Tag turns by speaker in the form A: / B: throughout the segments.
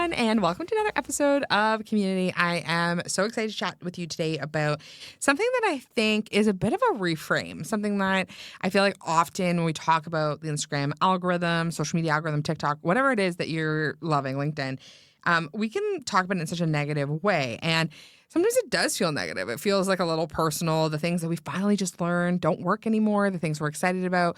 A: everyone, and welcome to another episode of Community. I am so excited to chat with you today about something that I think is a bit of a reframe, something that I feel like often when we talk about the Instagram algorithm, social media algorithm, TikTok, whatever it is that you're loving, LinkedIn, we can talk about it in such a negative way. And sometimes it does feel negative. It feels like a little personal. The things that we finally just learned don't work anymore. The things we're excited about,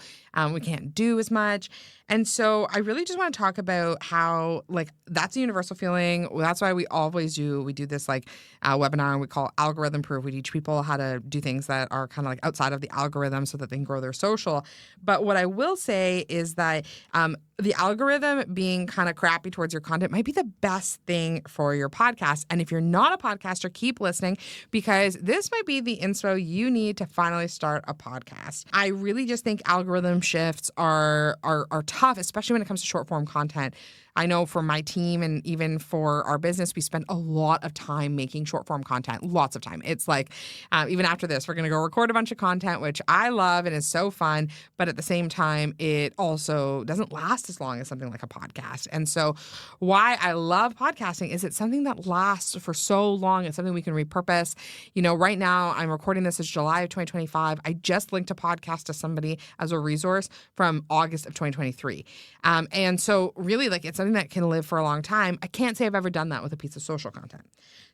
A: we can't do as much. And so I really just want to talk about how, like, that's a universal feeling. That's why we always do. We do this, like, webinar we call Algorithm Proof. We teach people how to do things that are kind of like outside of the algorithm so that they can grow their social. But what I will say is that the algorithm being kind of crappy towards your content might be the best thing for your podcast. And if you're not a podcaster, keep listening, because this might be the inspo you need to finally start a podcast. I really just think algorithm shifts are tough, especially when it comes to short form content. I know for my team and even for our business, we spend a lot of time making short form content, lots of time. It's like, even after this, we're going to go record a bunch of content, which I love and is so fun. But at the same time, it also doesn't last as long as something like a podcast. And so why I love podcasting is it's something that lasts for so long. It's something we can repurpose. You know, right now I'm recording this as July of 2025. I just linked a podcast to somebody as a resource from August of 2023. And so really, like, it's something that can live for a long time. I can't say I've ever done that with a piece of social content.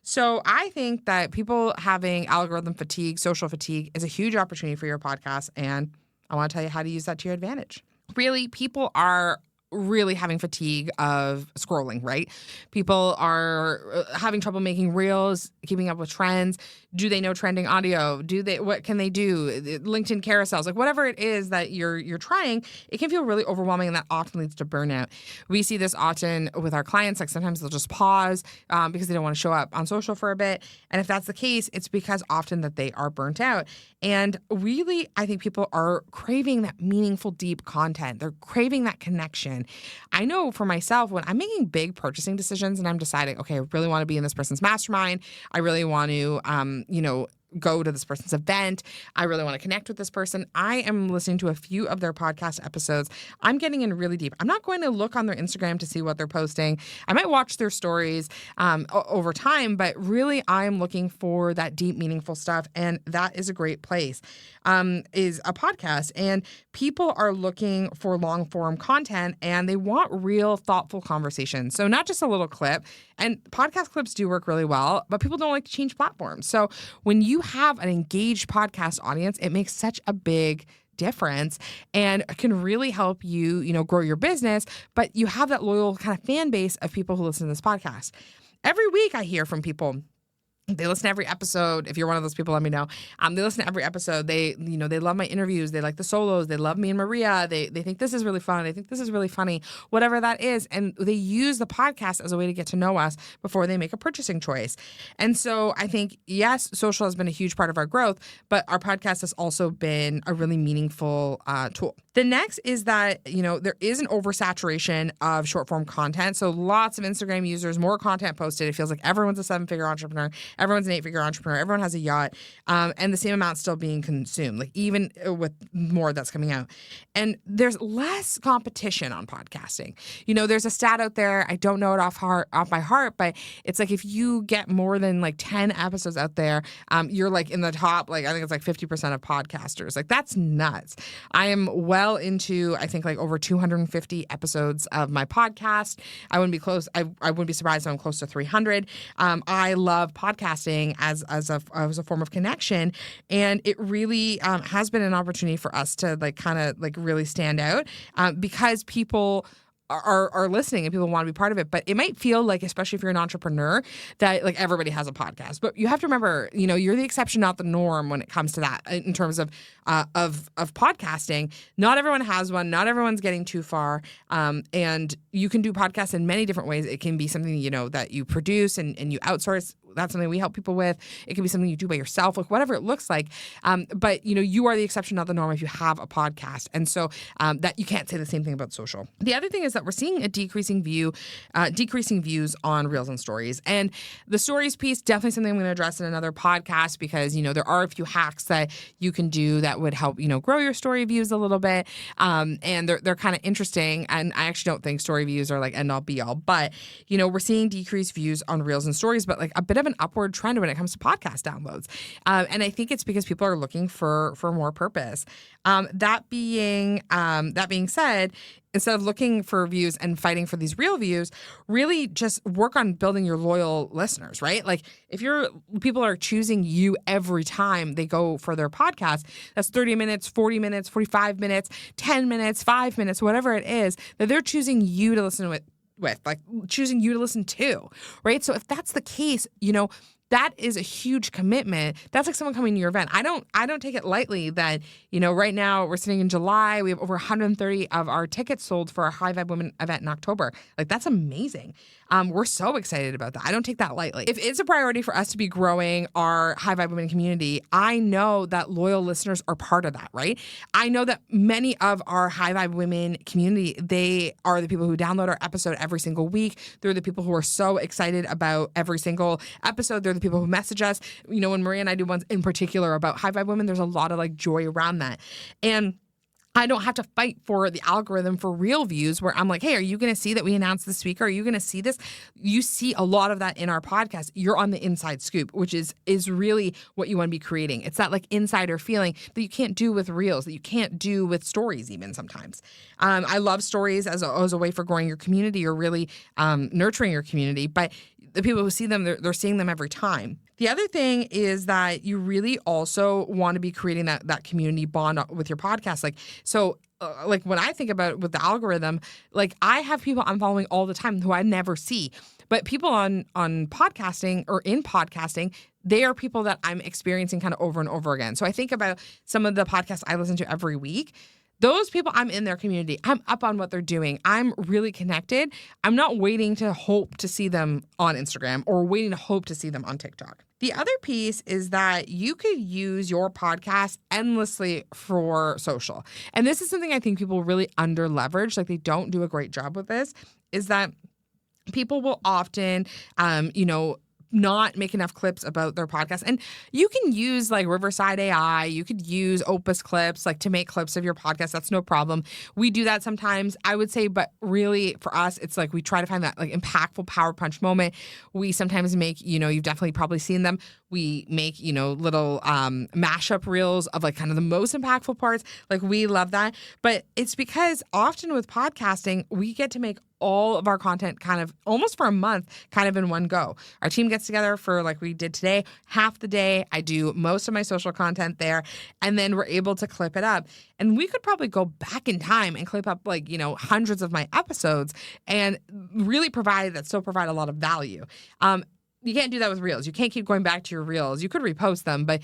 A: So I think that people having algorithm fatigue, social fatigue, is a huge opportunity for your podcast. And I want to tell you how to use that to your advantage. Really, people are really having fatigue of scrolling, right? People are having trouble making reels, keeping up with trends. Do they know trending audio? What can they do? LinkedIn carousels, like whatever it is that you're trying, it can feel really overwhelming, and that often leads to burnout. We see this often with our clients. Like sometimes they'll just pause because they don't want to show up on social for a bit. And if that's the case, it's because often that they are burnt out. And really, I think people are craving that meaningful, deep content. They're craving that connection. I know for myself, when I'm making big purchasing decisions and I'm deciding, okay, I really want to be in this person's mastermind. I really want to, go to this person's event. I really want to connect with this person. I am listening to a few of their podcast episodes. I'm getting in really deep. I'm not going to look on their Instagram to see what they're posting. I might watch their stories over time, but really I'm looking for that deep, meaningful stuff. And that is a great place, is a podcast. And people are looking for long form content and they want real, thoughtful conversations. So not just a little clip. And podcast clips do work really well, but people don't like to change platforms. So when you have an engaged podcast audience, it makes such a big difference and can really help you, grow your business. But you have that loyal kind of fan base of people who listen to this podcast. Every week I hear from people. They listen to every episode. If you're one of those people, let me know. They listen to every episode. They love my interviews. They like the solos. They love me and Maria. They think this is really fun. They think this is really funny, whatever that is. And they use the podcast as a way to get to know us before they make a purchasing choice. And so I think, yes, social has been a huge part of our growth, but our podcast has also been a really meaningful tool. The next is that, there is an oversaturation of short form content. So lots of Instagram users, more content posted. It feels like everyone's a 7-figure entrepreneur. Everyone's an 8-figure entrepreneur. Everyone has a yacht. And the same amount still being consumed, like even with more that's coming out. And there's less competition on podcasting. There's a stat out there. I don't know it off by heart, but it's like if you get more than like 10 episodes out there, you're like in the top, like I think it's like 50% of podcasters. Like that's nuts. I am well into, I think, like over 250 episodes of my podcast. I wouldn't be close. I wouldn't be surprised if I'm close to 300. I love podcasting as a form of connection, and it really has been an opportunity for us to really stand out because people are listening and people want to be part of it. But it might feel like, especially if you're an entrepreneur, that like everybody has a podcast. But you have to remember, you're the exception, not the norm when it comes to that in terms of podcasting. Not everyone has one. Not everyone's getting too far. And you can do podcasts in many different ways. It can be something, that you produce and you outsource. That's something we help people with. It can be something you do by yourself, like whatever it looks like. But you are the exception, not the norm if you have a podcast. And so that you can't say the same thing about social. The other thing is that we're seeing a decreasing views on Reels and Stories. And the Stories piece, definitely something I'm going to address in another podcast because, there are a few hacks that you can do that would help, grow your story views a little bit. And they're kind of interesting. And I actually don't think story views are like end all be all, but, we're seeing decreased views on Reels and Stories, but like a bit of an upward trend when it comes to podcast downloads. And I think it's because people are looking for more purpose. That being said, instead of looking for views and fighting for these real views, really just work on building your loyal listeners, right? Like if people are choosing you every time they go for their podcast, that's 30 minutes, 40 minutes, 45 minutes, 10 minutes, 5 minutes, whatever it is, that they're choosing you to listen with, like choosing you to listen to, right? So if that's the case, that is a huge commitment. That's like someone coming to your event. I don't take it lightly that, right now we're sitting in July. We have over 130 of our tickets sold for our High Vibe Women event in October. Like that's amazing. We're so excited about that. I don't take that lightly. If it's a priority for us to be growing our High Vibe Women community, I know that loyal listeners are part of that, right? I know that many of our High Vibe Women community, they are the people who download our episode every single week. They're the people who are so excited about every single episode. They're the people who message us. When Maria and I do ones in particular about High Vibe Women, there's a lot of like joy around that. And I don't have to fight for the algorithm for real views where I'm like, hey, are you going to see that we announced the speaker? Are you going to see this? You see a lot of that in our podcast. You're on the inside scoop, which is really what you want to be creating. It's that like insider feeling that you can't do with Reels, that you can't do with stories even sometimes. I love stories as a way for growing your community or really nurturing your community. But the people who see them, they're seeing them every time. The other thing is that you really also want to be creating that community bond with your podcast. Like when I think about it with the algorithm, like I have people I'm following all the time who I never see. But people on podcasting or in podcasting, they are people that I'm experiencing kind of over and over again. So I think about some of the podcasts I listen to every week. Those people, I'm in their community. I'm up on what they're doing. I'm really connected. I'm not waiting to hope to see them on Instagram or waiting to hope to see them on TikTok. The other piece is that you could use your podcast endlessly for social. And this is something I think people really under leverage, like they don't do a great job with this, is that people will often, not make enough clips about their podcast. And you can use like Riverside AI, you could use Opus Clips, like to make clips of your podcast. That's no problem. We do that sometimes, I would say, but really for us, it's like we try to find that like impactful power punch moment. We sometimes make, you've definitely probably seen them. We make, little mashup reels of like kind of the most impactful parts. Like we love that. But it's because often with podcasting, we get to make all of our content kind of almost for a month, kind of in one go. Our team gets together for like we did today, half the day. I do most of my social content there, and then we're able to clip it up. And we could probably go back in time and clip up like, hundreds of my episodes and really provide a lot of value. You can't do that with Reels. You can't keep going back to your Reels. You could repost them, but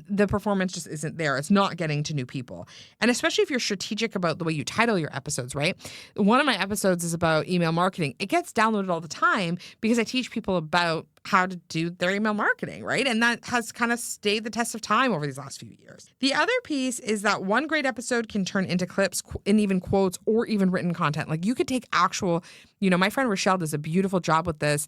A: the performance just isn't there. It's not getting to new people. And especially if you're strategic about the way you title your episodes, right? One of my episodes is about email marketing. It gets downloaded all the time because I teach people about how to do their email marketing, right? And that has kind of stayed the test of time over these last few years. The other piece is that one great episode can turn into clips and even quotes or even written content. Like you could take actual, my friend Rochelle does a beautiful job with this.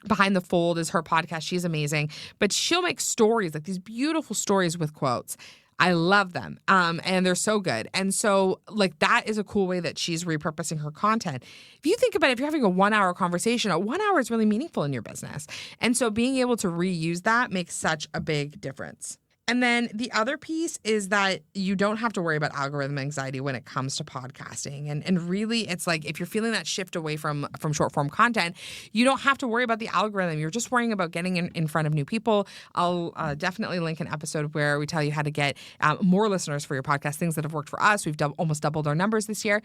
A: Behind the Fold is her podcast. She's amazing. But she'll make stories, like these beautiful stories with quotes. I love them. And they're so good. And so like that is a cool way that she's repurposing her content. If you think about it, if you're having a 1 hour conversation, a 1 hour is really meaningful in your business. And so being able to reuse that makes such a big difference. And then the other piece is that you don't have to worry about algorithm anxiety when it comes to podcasting. And really, it's like if you're feeling that shift away from short form content, you don't have to worry about the algorithm. You're just worrying about getting in front of new people. I'll definitely link an episode where we tell you how to get more listeners for your podcast, things that have worked for us. We've almost doubled our numbers this year,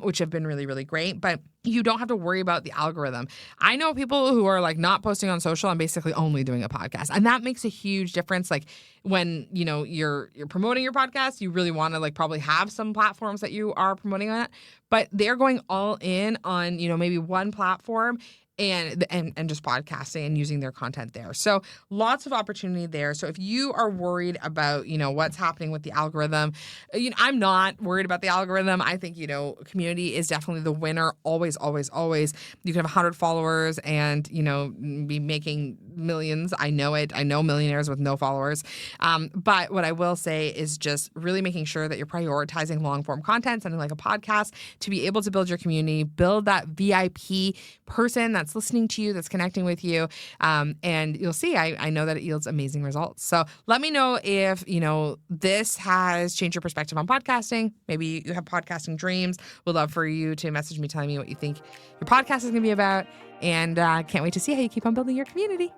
A: which have been really, really great. But you don't have to worry about the algorithm. I know people who are like not posting on social and basically only doing a podcast. And that makes a huge difference. Like when, you're promoting your podcast, you really want to like probably have some platforms that you are promoting on it, but they're going all in on, maybe one platform. and just podcasting and using their content there. So lots of opportunity there. So if you are worried about, what's happening with the algorithm, I'm not worried about the algorithm. I think, community is definitely the winner. Always, always, always. You can have 100 followers and, be making millions. I know it. I know millionaires with no followers. But what I will say is just really making sure that you're prioritizing long form content, something like a podcast, to be able to build your community, build that VIP person that's listening to you, that's connecting with you. And you'll see, I know that it yields amazing results. So let me know if, this has changed your perspective on podcasting. Maybe you have podcasting dreams. Would love for you to message me telling me what you think your podcast is going to be about. And can't wait to see how you keep on building your community.